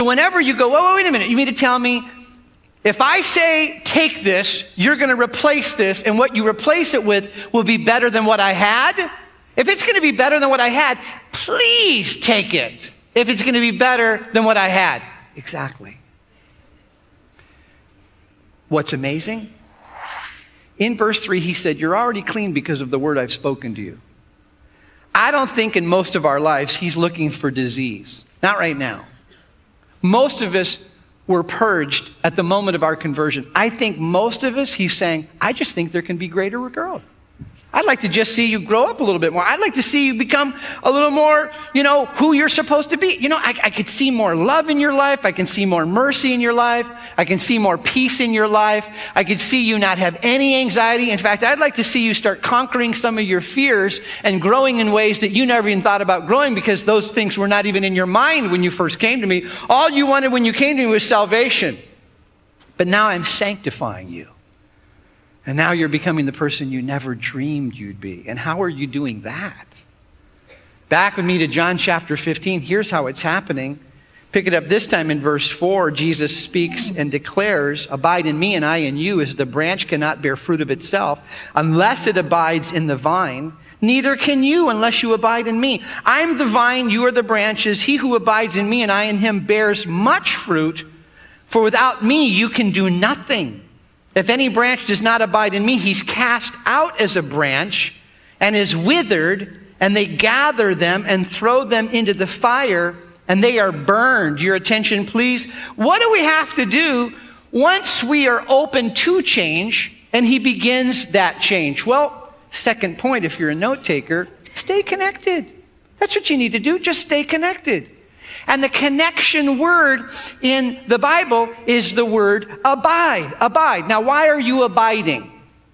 Whenever you go, wait a minute, you mean to tell me, if I say take this, you're going to replace this, and what you replace it with will be better than what I had? If it's going to be better than what I had, please take it. If it's going to be better than what I had. Exactly. What's amazing? In verse 3, he said, you're already clean because of the word I've spoken to you. I don't think in most of our lives he's looking for disease. Not right now. Most of us were purged at the moment of our conversion. I think most of us, he's saying, I just think there can be greater growth. I'd like to just see you grow up a little bit more. I'd like to see you become a little more, who you're supposed to be. I could see more love in your life. I can see more mercy in your life. I can see more peace in your life. I could see you not have any anxiety. In fact, I'd like to see you start conquering some of your fears and growing in ways that you never even thought about growing, because those things were not even in your mind when you first came to me. All you wanted when you came to me was salvation. But now I'm sanctifying you. And now you're becoming the person you never dreamed you'd be. And how are you doing that? Back with me to John chapter 15. Here's how it's happening. Pick it up this time in verse 4. Jesus speaks and declares, abide in me and I in you, as the branch cannot bear fruit of itself unless it abides in the vine. Neither can you unless you abide in me. I'm the vine, you are the branches. He who abides in me and I in him bears much fruit. For without me you can do nothing. If any branch does not abide in me, he's cast out as a branch and is withered, and they gather them and throw them into the fire, and they are burned. Your attention, please. What do we have to do once we are open to change and he begins that change? Well, second point, if you're a note taker, stay connected. That's what you need to do. Just stay connected. And the connection word in the Bible is the word abide. Abide. Now, why are you abiding?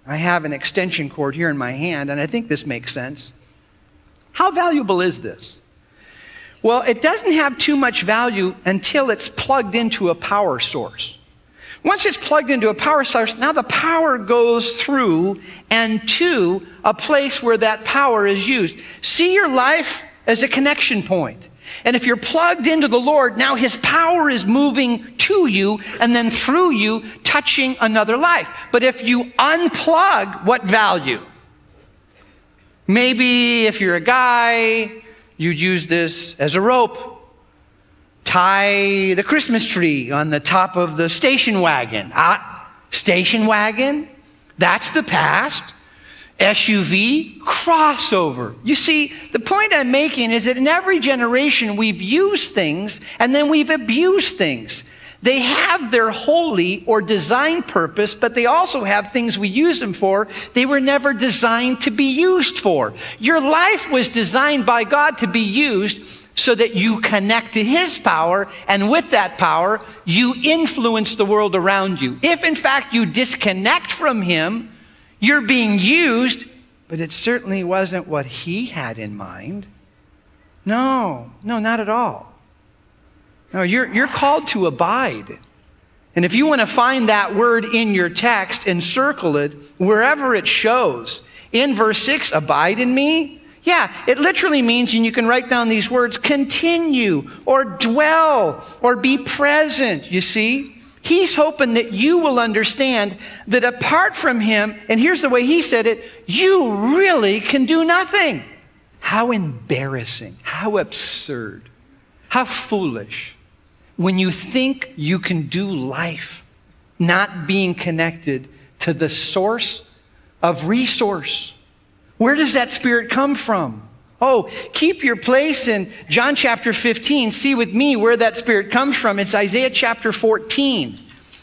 I have an extension cord here in my hand, and I think this makes sense. How valuable is this? Well, it doesn't have too much value until it's plugged into a power source. Once it's plugged into a power source, now the power goes through and to a place where that power is used. See your life as a connection point. And if you're plugged into the Lord, now his power is moving to you and then through you, touching another life. But if you unplug, what value? Maybe if you're a guy, you'd use this as a rope. Tie the Christmas tree on the top of the station wagon. Station wagon? That's the past. SUV, crossover. You see, the point I'm making is that in every generation we've used things and then we've abused things. They have their holy or design purpose, but they also have things we use them for they were never designed to be used for. Your life was designed by God to be used so that you connect to his power, and with that power, you influence the world around you. If in fact you disconnect from him, you're being used, but it certainly wasn't what he had in mind. No, not at all. No, you're called to abide. And if you want to find that word in your text and circle it wherever it shows, in verse 6, abide in me. Yeah, it literally means, and you can write down these words, continue or dwell or be present, you see. He's hoping that you will understand that apart from him, and here's the way he said it, you really can do nothing. How embarrassing, how absurd, how foolish when you think you can do life not being connected to the source of resource. Where does that spirit come from? Oh, keep your place in John chapter 15. See with me where that spirit comes from. It's Isaiah chapter 14.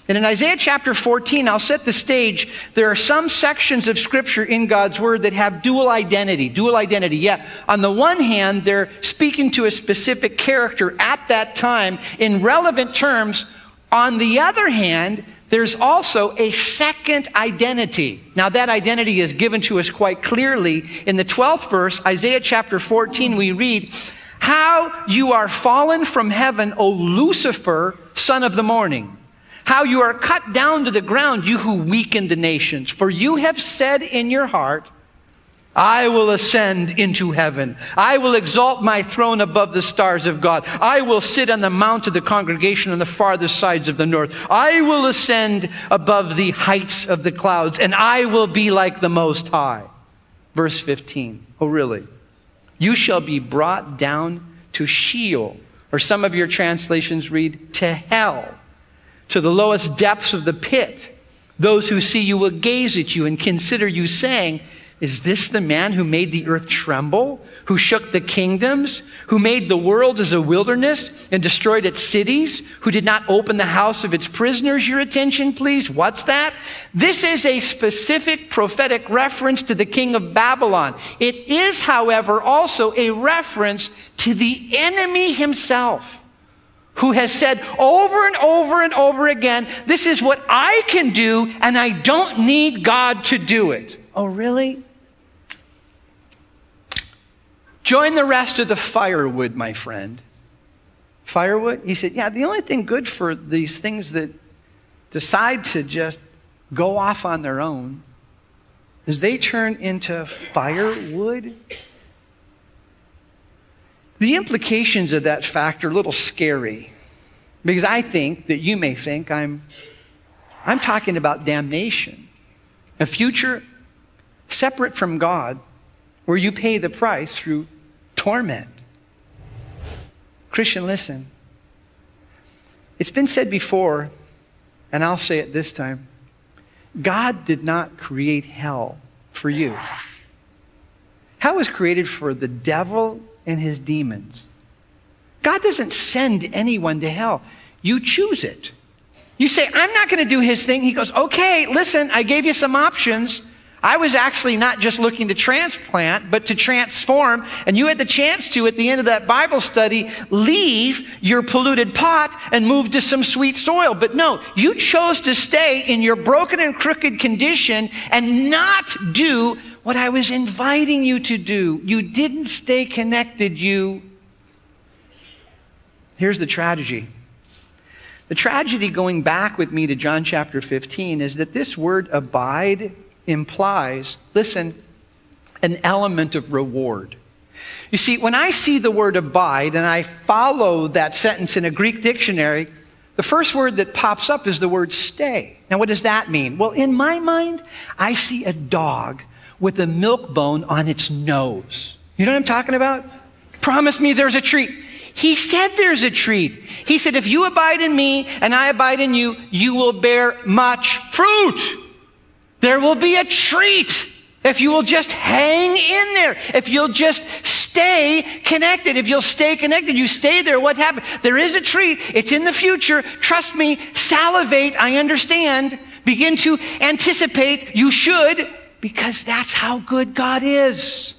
And in Isaiah chapter 14, I'll set the stage. There are some sections of Scripture in God's Word that have dual identity. Dual identity, yeah. On the one hand, they're speaking to a specific character at that time in relevant terms. On the other hand, there's also a second identity. Now that identity is given to us quite clearly. In the 12th verse, Isaiah chapter 14, we read, "How you are fallen from heaven, O Lucifer, son of the morning. How you are cut down to the ground, you who weaken the nations. For you have said in your heart, I will ascend into heaven. I will exalt my throne above the stars of God. I will sit on the mount of the congregation on the farthest sides of the north. I will ascend above the heights of the clouds, and I will be like the Most High. Verse 15. Oh, really? You shall be brought down to Sheol, or some of your translations read, to hell, to the lowest depths of the pit. Those who see you will gaze at you and consider you, saying, is this the man who made the earth tremble, who shook the kingdoms, who made the world as a wilderness and destroyed its cities, who did not open the house of its prisoners? Your attention, please. What's that? This is a specific prophetic reference to the king of Babylon. It is, however, also a reference to the enemy himself, who has said over and over and over again, this is what I can do, and I don't need God to do it. Oh, really? Join the rest of the firewood, my friend. Firewood? He said, yeah, the only thing good for these things that decide to just go off on their own is they turn into firewood. The implications of that fact are a little scary, because I think that you may think I'm talking about damnation, a future separate from God, where you pay the price through torment. Christian, listen. It's been said before, and I'll say it this time. God did not create hell for you. Hell was created for the devil and his demons. God doesn't send anyone to hell. You choose it. You say, I'm not going to do his thing. He goes, okay, listen, I gave you some options. I was actually not just looking to transplant, but to transform. And you had the chance to, at the end of that Bible study, leave your polluted pot and move to some sweet soil. But no, you chose to stay in your broken and crooked condition and not do what I was inviting you to do. You didn't stay connected. Here's the tragedy. The tragedy, going back with me to John chapter 15, is that this word abide implies, listen, an element of reward. You see, when I see the word abide and I follow that sentence in a Greek dictionary, the first word that pops up is the word stay. Now, what does that mean? Well, in my mind, I see a dog with a milk bone on its nose. You know what I'm talking about? Promise me there's a treat. He said there's a treat. He said, if you abide in me and I abide in you, you will bear much fruit. There will be a treat if you will just hang in there. If you'll just stay connected. If you'll stay connected, you stay there. What happens? There is a treat. It's in the future. Trust me. Salivate. I understand. Begin to anticipate. You should, because that's how good God is.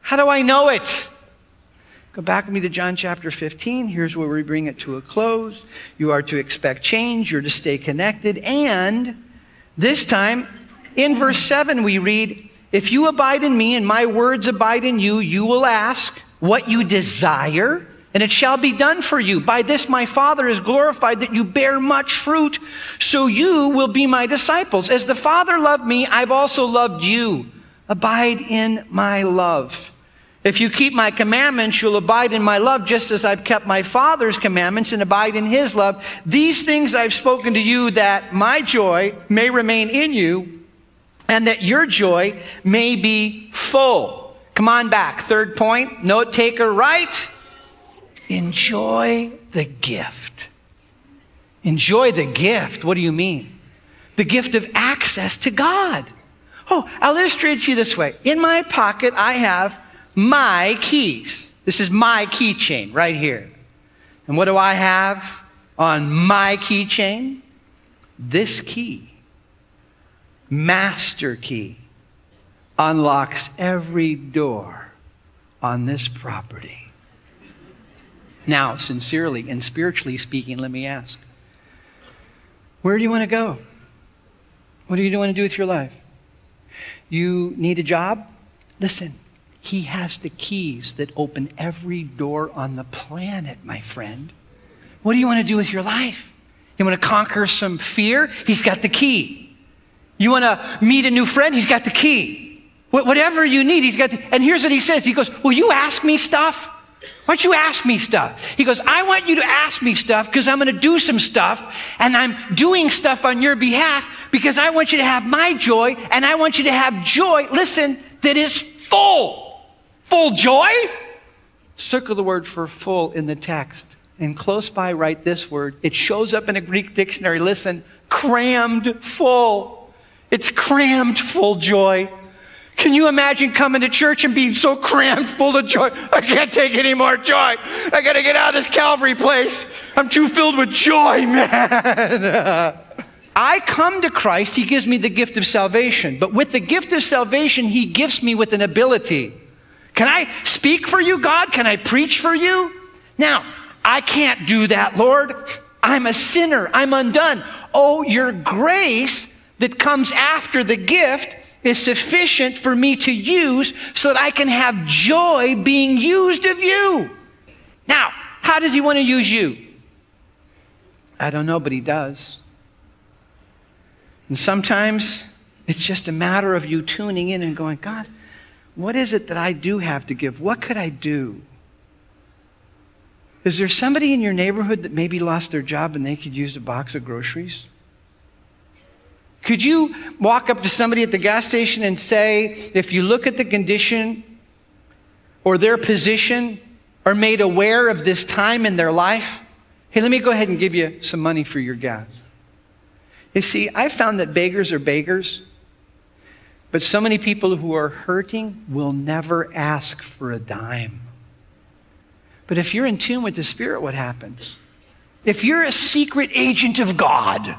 How do I know it? Go back with me to John chapter 15. Here's where we bring it to a close. You are to expect change. You're to stay connected. And this time, in verse 7, we read, if you abide in me and my words abide in you, you will ask what you desire, and it shall be done for you. By this my Father is glorified, that you bear much fruit, so you will be my disciples. As the Father loved me, I've also loved you. Abide in my love. If you keep my commandments, you'll abide in my love, just as I've kept my Father's commandments and abide in his love. These things I've spoken to you, that my joy may remain in you, and that your joy may be full. Come on back. Third point, note taker, right? Enjoy the gift. Enjoy the gift. What do you mean? The gift of access to God. Oh, I'll illustrate it to you this way. In my pocket, I have my keys. This is my keychain right here. And what do I have on my keychain? This key, master key, unlocks every door on this property. Now, sincerely and spiritually speaking, let me ask, where do you want to go? What do you want to do with your life? You need a job? Listen. He has the keys that open every door on the planet, my friend. What do you want to do with your life? You want to conquer some fear? He's got the key. You want to meet a new friend? He's got the key. Whatever you need, he's got. And here's what he says. He goes, will you ask me stuff? Why don't you ask me stuff? He goes, I want you to ask me stuff because I'm going to do some stuff, and I'm doing stuff on your behalf because I want you to have my joy, and I want you to have joy, listen, that is full. Full joy? Circle the word for full in the text. And close by, write this word. It shows up in a Greek dictionary. Listen, crammed full. It's crammed full joy. Can you imagine coming to church and being so crammed full of joy? I can't take any more joy. I got to get out of this Calvary place. I'm too filled with joy, man. I come to Christ. He gives me the gift of salvation. But with the gift of salvation, he gifts me with an ability. Can I speak for you, God? Can I preach for you? Now, I can't do that, Lord. I'm a sinner. I'm undone. Oh, your grace that comes after the gift is sufficient for me to use so that I can have joy being used of you. Now, how does he want to use you? I don't know, but he does. And sometimes it's just a matter of you tuning in and going, God, what is it that I do have to give? What could I do? Is there somebody in your neighborhood that maybe lost their job and they could use a box of groceries? Could you walk up to somebody at the gas station and say, if you look at the condition or their position or made aware of this time in their life, hey, let me go ahead and give you some money for your gas. You see, I found that beggars are beggars, but so many people who are hurting will never ask for a dime. But if you're in tune with the Spirit, what happens? If you're a secret agent of God,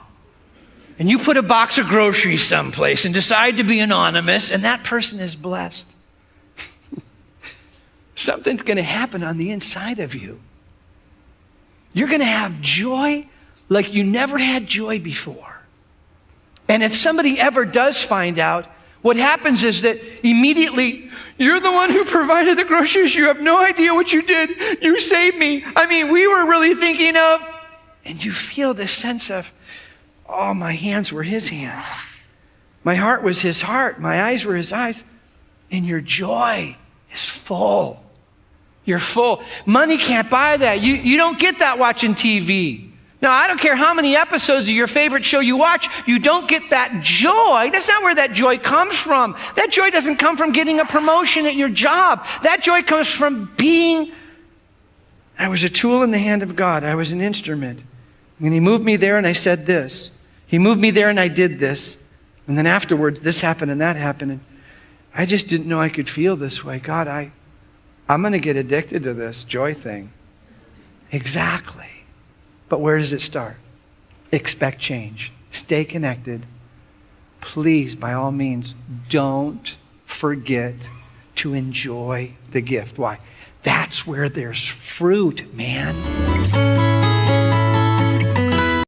and you put a box of groceries someplace and decide to be anonymous, and that person is blessed, something's going to happen on the inside of you. You're going to have joy like you never had joy before. And if somebody ever does find out, what happens is that immediately, you're the one who provided the groceries. You have no idea what you did. You saved me. I mean, we were really thinking of, and you feel this sense of, oh, my hands were his hands. My heart was his heart. My eyes were his eyes. And your joy is full. You're full. Money can't buy that. You don't get that watching TV. Now, I don't care how many episodes of your favorite show you watch, you don't get that joy. That's not where that joy comes from. That joy doesn't come from getting a promotion at your job. That joy comes from being, I was a tool in the hand of God. I was an instrument. And he moved me there and I said this. He moved me there and I did this. And then afterwards, this happened and that happened. And I just didn't know I could feel this way. God, I'm going to get addicted to this joy thing. Exactly. But where does it start? Expect change. Stay connected. Please, by all means, don't forget to enjoy the gift. Why? That's where there's fruit, man.